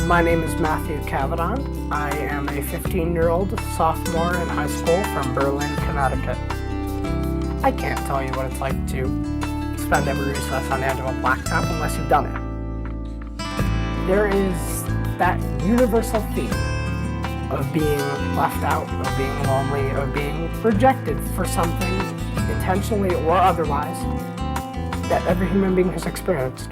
My name is Matthew Cavedon. I am a 15-year-old sophomore in high school from Berlin, Connecticut. I can't tell you what it's like to spend every recess on the edge of a blacktop unless you've done it. There is that universal theme of being left out, of being lonely, of being rejected for something, intentionally or otherwise, that every human being has experienced.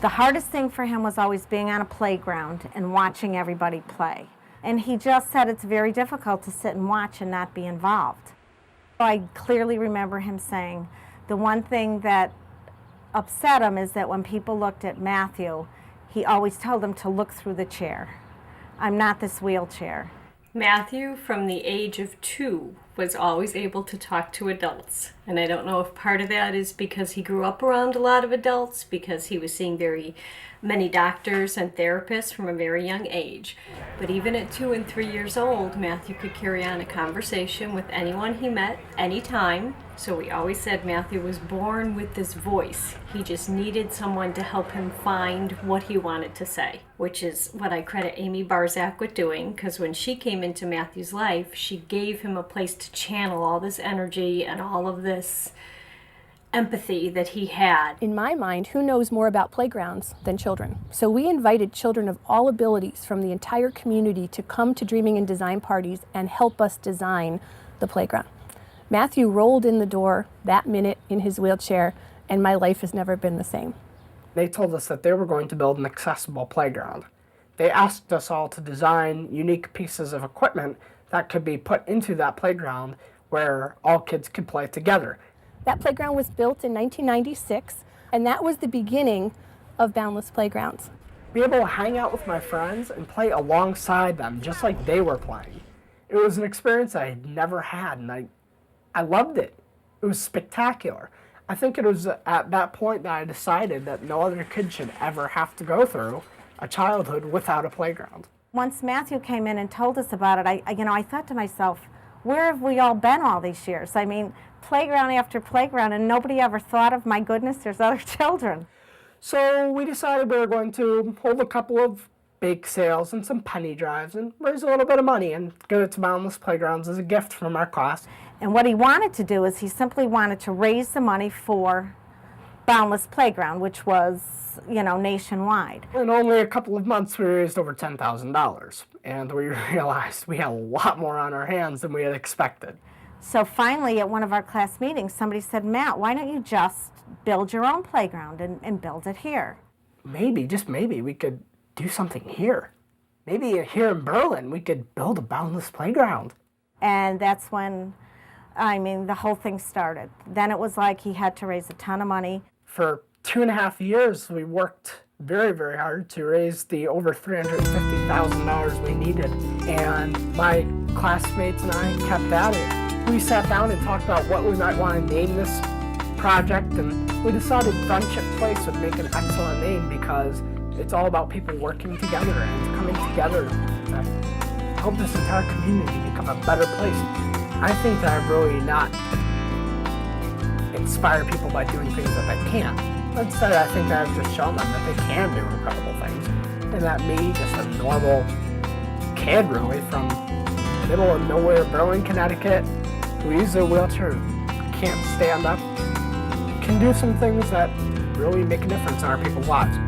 The hardest thing for him was always being on a playground and watching everybody play. And he just said it's very difficult to sit and watch and not be involved. I clearly remember him saying the one thing that upset him is that when people looked at Matthew, he always told them to look through the chair. I'm not this wheelchair. Matthew, from the age of 2, was always able to talk to adults. And I don't know if part of that is because he grew up around a lot of adults, because he was seeing very many doctors and therapists from a very young age. But even at 2 and 3 years old, Matthew could carry on a conversation with anyone he met, anytime. So we always said Matthew was born with this voice. He just needed someone to help him find what he wanted to say, which is what I credit Amy Barzak with doing, because when she came into Matthew's life, she gave him a place to channel all this energy and all of this empathy that he had. In my mind, who knows more about playgrounds than children? So we invited children of all abilities from the entire community to come to Dreaming and Design parties and help us design the playground. Matthew rolled in the door that minute in his wheelchair, and my life has never been the same. They told us that they were going to build an accessible playground. They asked us all to design unique pieces of equipment that could be put into that playground where all kids could play together. That playground was built in 1996, and that was the beginning of Boundless Playgrounds. Be able to hang out with my friends and play alongside them just like they were playing. It was an experience I had never had, and I loved it. It was spectacular. I think it was at that point that I decided that no other kid should ever have to go through a childhood without a playground. Once Matthew came in and told us about it, I thought to myself, where have we all been all these years? I mean, playground after playground, and nobody ever thought of, my goodness, there's other children. So we decided we were going to hold a couple of bake sales and some penny drives and raise a little bit of money and give it to Boundless Playgrounds as a gift from our class. And what he wanted to do is he simply wanted to raise the money for Boundless Playground, which was, nationwide. In only a couple of months, we raised over $10,000, and we realized we had a lot more on our hands than we had expected. So finally, at one of our class meetings, somebody said, Matt, why don't you just build your own playground and build it here? Maybe, just maybe, we could do something here. Maybe here in Berlin, we could build a Boundless Playground. And that's when, the whole thing started. Then it was like he had to raise a ton of money. For 2.5 years, we worked very, very hard to raise the over $350,000 we needed. And my classmates and I kept at it. We sat down and talked about what we might want to name this project, and we decided Friendship Place would make an excellent name because it's all about people working together and coming together to help this entire community become a better place. I think that I've really not inspired people by doing things that they can't. Instead, I think that I've just shown them that they can do incredible things. And that me, just a normal kid really from middle of nowhere, Berlin, Connecticut, who uses a wheelchair, can't stand up, can do some things that really make a difference in our people's lives.